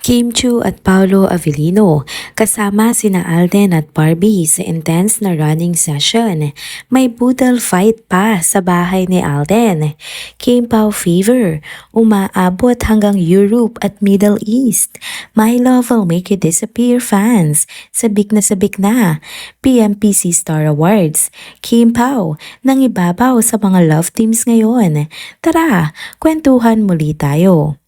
Kim Chiu at Paolo Avellino kasama sina Alden at Barbie sa intense na running session. May brutal fight pa sa bahay ni Alden. Kim Pao fever, umaabot hanggang Europe at Middle East. My Love Will Make You Disappear fans, sabik na. PMPC Star Awards. Kim Pao, nangibabaw sa mga love teams ngayon. Tara, kwentuhan muli tayo.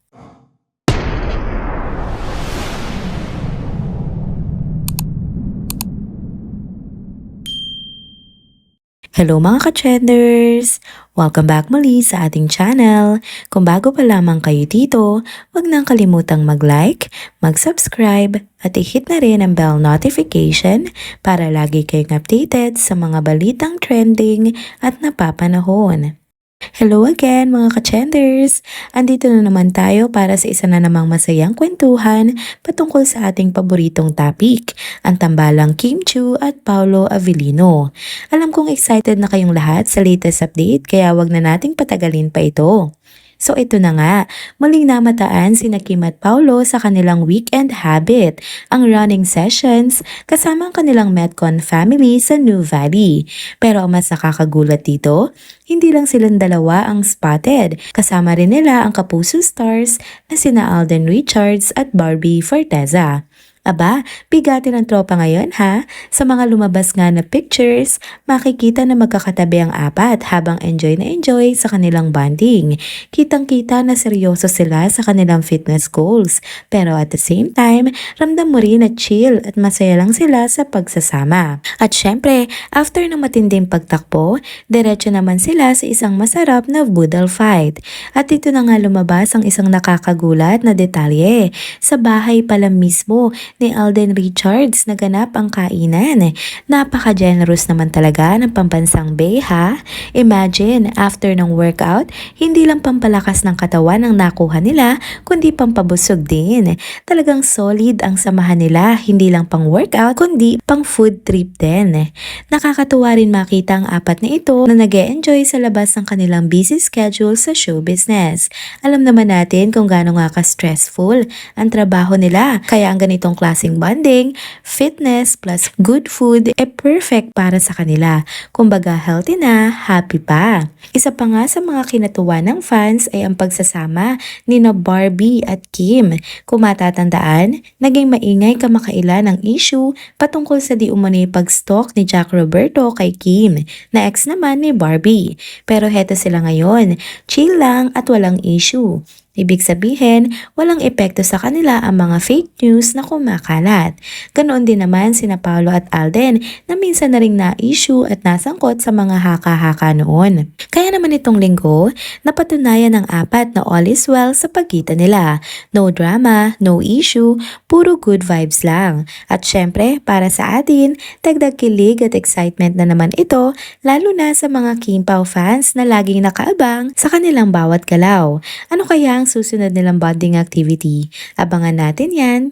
Hello mga ka-trenders! Welcome back muli sa ating channel. Kung bago pa lamang kayo dito, huwag nang kalimutang mag-like, mag-subscribe at i-hit na rin ang bell notification para lagi kayong updated sa mga balitang trending at napapanahon. Hello again mga ka-trenders! Andito na naman tayo para sa isa na namang masayang kwentuhan patungkol sa ating paboritong topic, ang tambalang Kim Chiu at Paolo Avellino. Alam kong excited na kayong lahat sa latest update kaya wag na nating patagalin pa ito. So ito na nga, muling namataan sina Kim at Paolo sa kanilang weekend habit, ang running sessions kasama ang kanilang Metcon family sa New Valley. Pero ang mas nakakagulat dito, hindi lang silang dalawa ang spotted, kasama rin nila ang kapuso stars na sina Alden Richards at Barbie Forteza. Aba, bigatin ang tropa ngayon ha. Sa mga lumabas nga na pictures, makikita na magkakatabi ang apat habang enjoy na enjoy sa kanilang bonding. Kitang-kita na seryoso sila sa kanilang fitness goals. Pero at the same time, ramdam mo rin na chill at masaya lang sila sa pagsasama. At syempre, after ng matinding pagtakbo, diretso naman sila sa isang masarap na boodle fight. At ito na nga lumabas ang isang nakakagulat na detalye. Sa bahay pala mismo ni Alden Richards naganap ang kainan. Napaka-generous naman talaga ng pambansang bae ha. Imagine, after ng workout, hindi lang pampalakas ng katawan ang nakuha nila, kundi pampabusog din. Talagang solid ang samahan nila, hindi lang pang workout, kundi pang food trip din. Nakakatuwa rin makita ang apat na ito na nag-e-enjoy sa labas ng kanilang busy schedule sa show business. Alam naman natin kung gaano nga ka-stressful ang trabaho nila, kaya ang ganitong klaseng bonding, fitness plus good food perfect para sa kanila. Kumbaga healthy na, happy pa. Isa pa nga sa mga kinatuwa ng fans ay ang pagsasama ni na Barbie at Kim. Kung matatandaan, naging maingay kamakailan ang issue patungkol sa di umano'y pag-stalk ni Jack Roberto kay Kim, na ex naman ni Barbie. Pero heto sila ngayon, chill lang at walang issue. Ibig sabihin, walang epekto sa kanila ang mga fake news na kumakalat. Ganoon din naman sina Paolo at Alden na minsan na ring na-issue at nasangkot sa mga haka-haka noon. Kaya naman itong linggo, napatunayan ng apat na all is well sa pagitan nila. No drama, no issue, puro good vibes lang. At syempre, para sa atin, dagdag kilig at excitement na naman ito, lalo na sa mga Kim Pao fans na laging nakaabang sa kanilang bawat galaw. Ano kaya ang susunod nilang bonding activity? Abangan natin yan.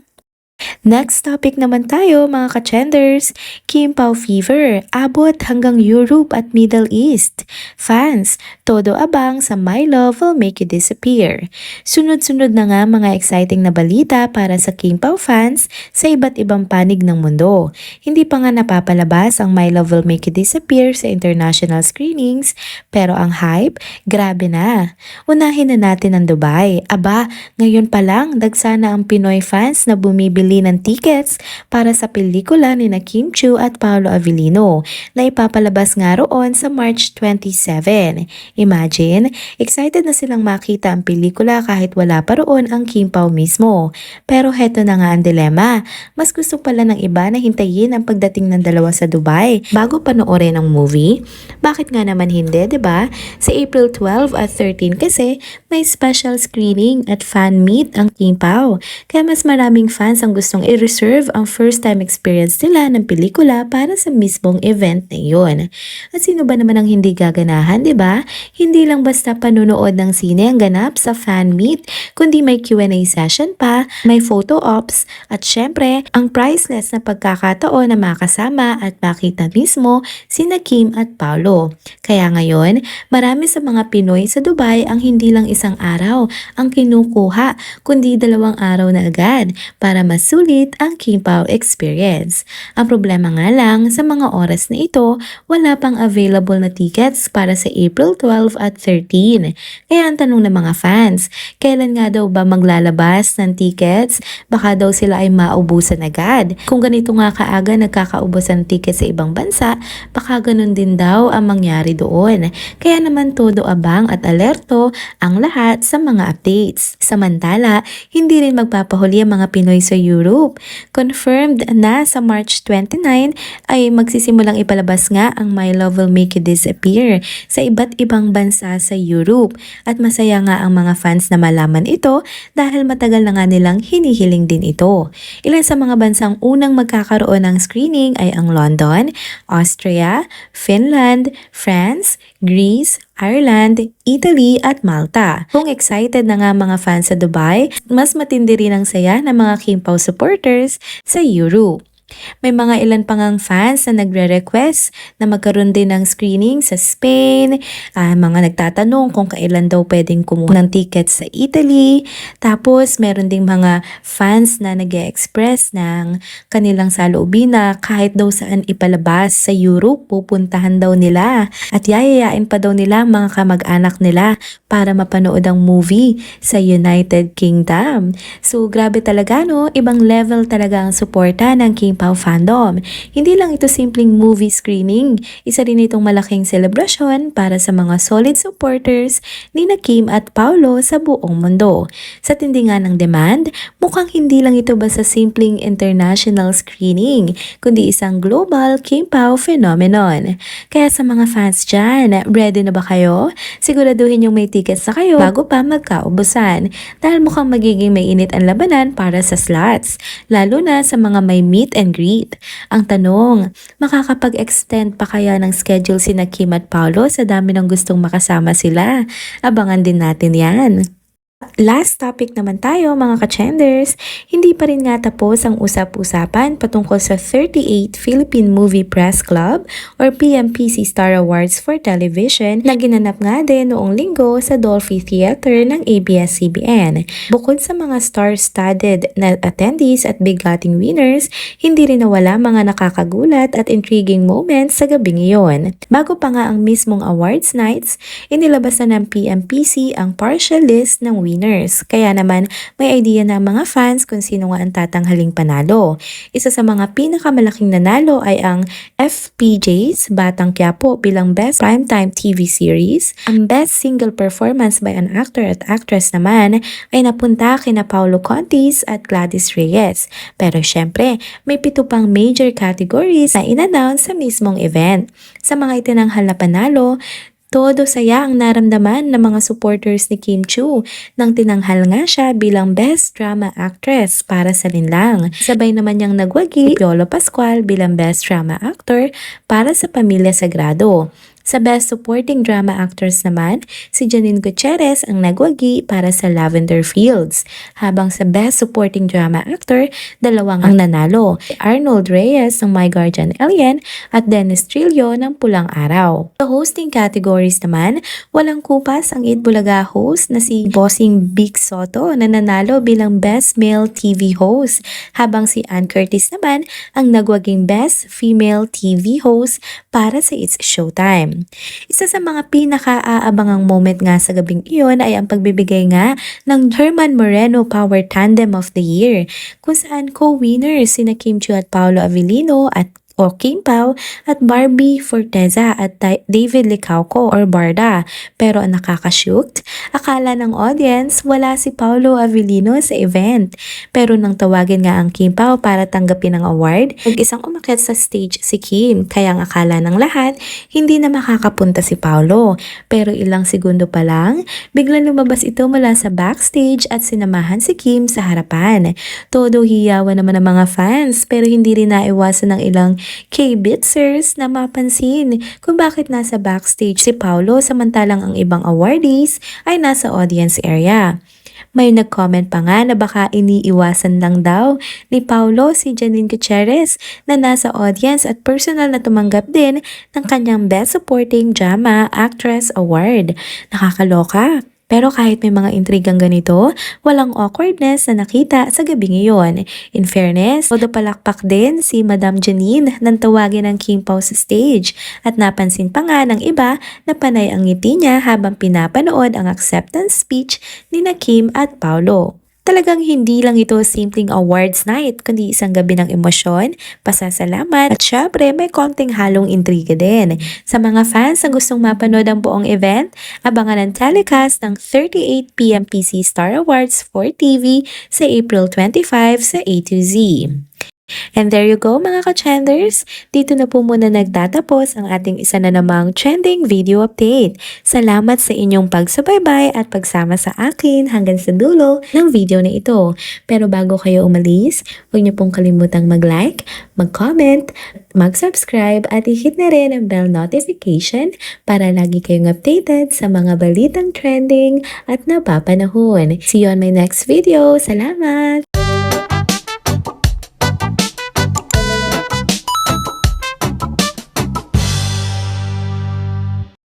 Next topic naman tayo mga ka-trenders, Kim Pao fever, abot hanggang Europe at Middle East. Fans, todo abang sa My Love Will Make You Disappear. Sunod-sunod na nga mga exciting na balita para sa Kim Pao fans sa iba't ibang panig ng mundo. Hindi pa nga napapalabas ang My Love Will Make You Disappear sa international screenings, pero ang hype, grabe na. Unahin na natin ang Dubai. Aba, ngayon pa lang dagsana ang Pinoy fans na bumibili ng tickets para sa pelikula ni na Kim Chiu at Paolo Avellino na ipapalabas nga roon sa March 27. Imagine, excited na silang makita ang pelikula kahit wala pa roon ang Kim Pao mismo. Pero heto na nga ang dilema, mas gusto pala ng iba na hintayin ang pagdating ng dalawa sa Dubai bago panoorin ang movie. Bakit nga naman hindi, 'di ba? Sa April 12 at 13 kasi may special screening at fan meet ang Kim Pao. Kaya mas maraming fans ang gustong nilang i-reserve ang first time experience nila ng pelikula para sa mismong event na iyon. At sino ba naman ang hindi gaganahan, di ba? Hindi lang basta panunood ng sine ang ganap sa fan meet, kundi may Q&A session pa, may photo ops, at syempre, ang priceless na pagkakataon na makasama at makita mismo sina Kim at Paolo. Kaya ngayon, marami sa mga Pinoy sa Dubai ang hindi lang isang araw ang kinukuha, kundi 2 araw na agad para masulit ang King Pao experience. Ang problema nga lang, sa mga oras na ito, wala pang available na tickets para sa April 12 at 13. Kaya ang tanong ng mga fans, kailan nga daw ba maglalabas ng tickets? Baka daw sila ay maubusan agad. Kung ganito nga kaaga nagkakaubos ang tickets sa ibang bansa, baka ganun din daw ang mangyari doon. Kaya naman todo abang at alerto ang lahat sa mga updates. Samantala, hindi rin magpapahuli ang mga Pinoy sa Europe. Confirmed na sa March 29 ay magsisimulang ipalabas nga ang My Love Will Make You Disappear sa iba't ibang bansa sa Europe. At masaya nga ang mga fans na malaman ito dahil matagal na nga nilang hinihiling din ito. Ilan sa mga bansang unang magkakaroon ng screening ay ang London, Austria, Finland, France, Greece, Ireland, Italy at Malta. Kung excited na nga mga fans sa Dubai, mas matindi rin ang saya ng mga King Pao supporters sa Europe. May mga ilan pang ang fans na nagre-request na magkaroon din ng screening sa Spain, mga nagtatanong kung kailan daw pwedeng kumuha ng tickets sa Italy, tapos meron ding mga fans na nag-express ng kanilang saloobin na kahit daw saan ipalabas sa Europe, pupuntahan daw nila at yayayain pa daw nila mga kamag-anak nila para mapanood ang movie sa United Kingdom. So grabe talaga no, ibang level talaga ang suporta ng King Pao fandom. Hindi lang ito simpleng movie screening, isa rin itong malaking selebrasyon para sa mga solid supporters ni na Kim at Paolo sa buong mundo. Sa tindi nga ng demand, mukhang hindi lang ito basta simpleng international screening, kundi isang global King Pao phenomenon. Kaya sa mga fans dyan, ready na ba kayo? Siguraduhin yung may tickets na kayo bago pa magkaubusan dahil mukhang magiging mainit ang labanan para sa slots, lalo na sa mga may meet and greet. Ang tanong, makakapag-extend pa kaya ng schedule sina Kim at Paolo sa dami ng gustong makasama sila? Abangan din natin yan. Last topic naman tayo mga ka-chenders, hindi pa rin nga tapos ang usap-usapan patungkol sa 38th Philippine Movie Press Club or PMPC Star Awards for Television na ginanap nga din noong linggo sa Dolphy Theater ng ABS-CBN. Bukod sa mga star-studded na attendees at bigating winners, hindi rin nawala mga nakakagulat at intriguing moments sa gabing iyon. Bago pa nga ang mismong awards nights, inilabas na ng PMPC ang partial list ng winners. Kaya naman may idea na mga fans kung sino nga ang tatanghaling panalo. Isa sa mga pinakamalaking nanalo ay ang FPJs Batang Quiapo bilang Best Primetime TV Series. Ang Best Single Performance by an Actor at Actress naman ay napunta kina Paulo Contis at Gladys Reyes. Pero syempre, may 7 pang major categories na in-announce sa mismong event. Sa mga itinanghal na panalo, todo saya ang naramdaman ng mga supporters ni Kim Chiu nang tinanghal nga siya bilang Best Drama Actress para sa Linlang. Sabay naman niyang nagwagi Piolo Pascual bilang Best Drama Actor para sa Pamilya Sagrado. Sa Best Supporting Drama Actors naman, si Janine Gutierrez ang nagwagi para sa Lavender Fields. Habang sa Best Supporting Drama Actor, 2 ang nanalo. Arnold Reyes ng My Guardian Alien at Dennis Trillo ng Pulang Araw. Sa hosting categories naman, walang kupas ang Eat Bulaga host na si Bossing Big Soto na nanalo bilang Best Male TV Host. Habang si Ann Curtis naman ang nagwaging Best Female TV Host para sa It's Showtime. Isa sa mga pinaka-aabangang moment nga sa gabing iyon ay ang pagbibigay nga ng Herman Moreno Power Tandem of the Year, kung saan co-winners sina Kim Chiu at Paolo Avellino at o Kim Pao at Barbie Forteza at David Licauco or Barda. Pero ang nakakashoot, akala ng audience wala si Paolo Avellino sa event. Pero nang tawagin nga ang Kim Pao para tanggapin ang award, mag-isang umakyat sa stage si Kim. Kaya ang akala ng lahat, hindi na makakapunta si Paolo. Pero ilang segundo pa lang, biglang lumabas ito mula sa backstage at sinamahan si Kim sa harapan. Todo hiyawan naman ng mga fans pero hindi rin naiwasan ng ilang K-Bitsers na mapansin kung bakit nasa backstage si Paolo samantalang ang ibang awardees ay nasa audience area. May nag-comment pa nga na baka iniiwasan lang daw ni Paolo si Janine Gutierrez na nasa audience at personal na tumanggap din ng kanyang Best Supporting Drama Actress Award. Nakakaloka. Pero kahit may mga intrigang ganito, walang awkwardness na nakita sa gabi ngayon. In fairness, todo palakpak din si Madam Janine nang tawagin ng Kim Pao sa stage at napansin pa nga ng iba na panay ang ngiti niya habang pinapanood ang acceptance speech ni na Kim at Paolo. Talagang hindi lang ito simpleng awards night, kundi isang gabi ng emosyon, pasasalamat at syempre may konting halong intriga din. Sa mga fans na gustong mapanood ang buong event, abangan ang telecast ng 38 PM PC Star Awards for TV sa April 25 sa A to Z. And there you go mga ka-trenders, dito na po muna nagtatapos ang ating isa na namang trending video update. Salamat sa inyong pagsubaybay at pagsama sa akin hanggang sa dulo ng video na ito. Pero bago kayo umalis, huwag niyo pong kalimutang mag-like, mag-comment, mag-subscribe at i-hit na rin ang bell notification para lagi kayong updated sa mga balitang trending at napapanahon. See you on my next video. Salamat!